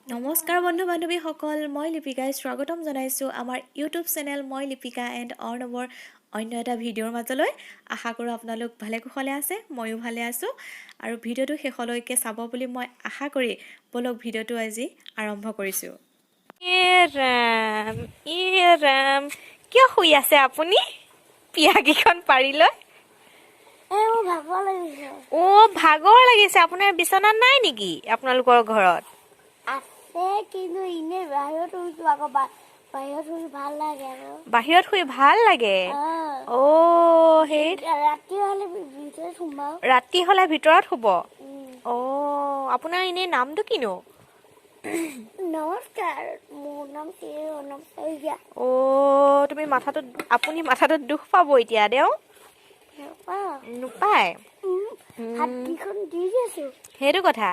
নমস্কাৰ বন্ধু বান্ধৱীসকল, মই লিপিকাই স্বাগতম জনাইছোঁ আমাৰ ইউটিউব চেনেল মই লিপিকা এণ্ড অৰ্ণৱৰ অন্য এটা ভিডিঅ'ৰ মাজলৈ। আশা কৰোঁ আপোনালোক ভালে কুশলে আছে, ময়ো ভালে আছোঁ আৰু ভিডিঅ'টো শেষলৈকে চাব বুলি মই আশা কৰি বলক ভিডিঅ'টো আজি আৰম্ভ কৰিছোঁ। ৰাম কিয় শুই আছে আপুনি পিয়াকিখন পাৰি লৈ? ভাগৰ লাগিছে। আপোনাৰ বিচনাত নাই নেকি আপোনালোকৰ ঘৰত? কিন্তু ইনে বাহিৰত শুইছো আকৌ বাহিৰত শুই ভাল লাগে আৰু বাহিৰত শুই ভাল লাগে। সেই ৰাতি হলে ভিতৰত শুব। আপোনাৰ এনে নামটো কিনো? নমস্কাৰ, মোৰ নাম অৰ্ণব শইকীয়া। তুমি আপুনি মাথাটোত দুখ পাব এতিয়া। নোপায় সেইটো কথা।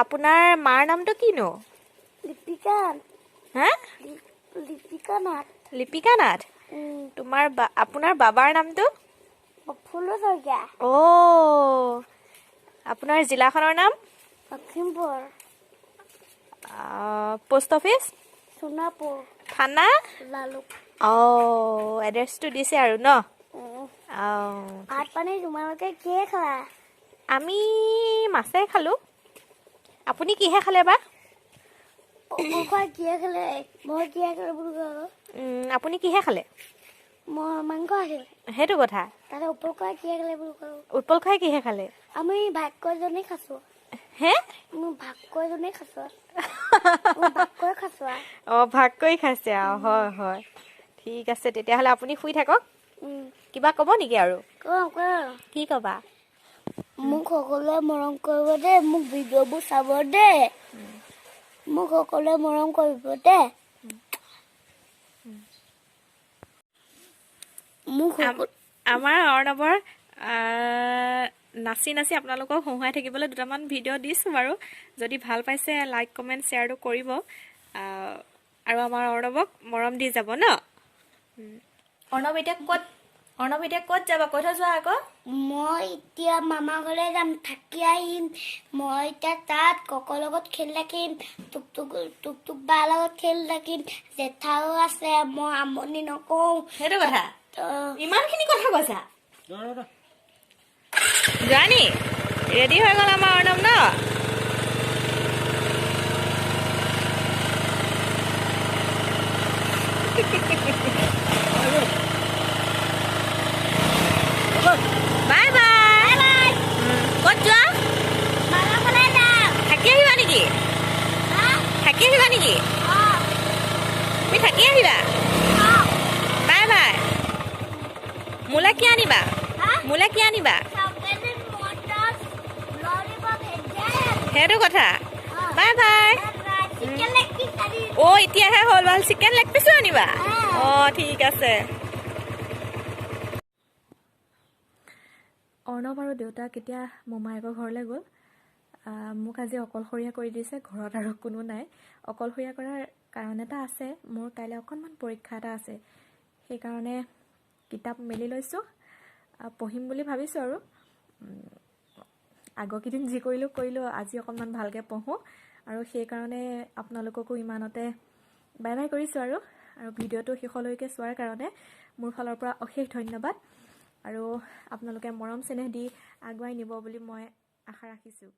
আপোনাৰ মাৰ নামটো কিনো? লিপিকা নাথ। আপোনাৰ বাবাৰ নামটো? আপোনাৰ জিলাখনৰ নাম? লখিমপুৰ। Post office? সোণাপুৰ। থানা? লালুক। এড্ৰেছটো দিছে আৰু ন? ভাত পানী তোমালোকে কিহে খালা? আমি মাছে খালো। আপুনি কিহে খালে বা? কিহে খালে? মই কিহে খালো বুলি কলো। আপুনি কিহে খালে? মই মাংস আছিলে। সেইটো কথা। তাতে উৎপল খুৱাই কিহে খালে বুলি কলো। উৎপল খুৱাই কিহে খালে? আমি ভাগ্যজনী খাইছো। হে? মোৰ ভাগ্যজনী খাইছো। ভাগ কৰি খাইছে। হয় হয়, ঠিক আছে তেতিয়াহ'লে আপুনি শুই থাকক। কিবা ক'ব নেকি আৰু? কি ক'বা? মোক সকলোৱে মৰম কৰিব দে, মোক ভিডিঅ'বোৰ চাব দে, মোক সকলোৱে মৰম কৰিব দে। আমাৰ অৰ্ণৱৰ নাচি নাচি আপোনালোকক হহুৱাই থাকিবলৈ দুটামান ভিডিঅ' দিছোঁ বাৰু। যদি ভাল পাইছে লাইক কমেণ্ট শ্বেয়াৰটো কৰিব আৰু আমাৰ অৰ্ণৱক মৰম দি যাব ন। অৰ্ণৱ এতিয়া ক'ত যাবা? কৈ থৈ যোৱা আকৌ। মই এতিয়া মামা ঘৰলে যাম, থাকি আহিম। মই এতিয়া তাত ককৰ লগত খেলি থাকিম, টুক বাৰ লগত খেলি থাকিম। জেঠাও আছে, মই আমনি নকওঁ। সেইটো কথা। ইমানখিনি কথা কৈছা? জানি ৰেডি হৈ গ'ল আমাৰ অৰ্ণৱ ন? Bye bye. ক'ত যোৱা? থাকি আহিবা নেকি? তুমি থাকি আহিবা? Bye bye. মোলে কি আনিবা? সেইটো কথা। Bye bye. এতিয়াহে হ'ল ভাল। চিকেন লেগ পিছো আনিবা? ঠিক আছে। অৰ্ণৱ আৰু দেউতা কেতিয়া মোমায়েকৰ ঘৰলৈ গ'ল। মোক আজি অকলশৰীয়া কৰি দিছে। ঘৰত আৰু কোনো নাই। অকলশৰীয়া কৰাৰ কাৰণ এটা আছে। মোৰ কাইলৈ অকণমান পৰীক্ষা এটা আছে, সেইকাৰণে কিতাপ মেলি লৈছোঁ, পঢ়িম বুলি ভাবিছোঁ। আৰু আগৰকেইদিন যি কৰিলোঁ, আজি অকণমান ভালকৈ পঢ়োঁ। আৰু সেইকাৰণে আপোনালোককো ইমানতে বাই বাই কৰিছোঁ। আৰু ভিডিঅ'টো শেষলৈকে চোৱাৰ কাৰণে মোৰ ফালৰ পৰা অশেষ ধন্যবাদ। আৰু আপোনালোকে মৰম চেনেহ দি আগুৱাই নিব বুলি মই আশা ৰাখিছোঁ।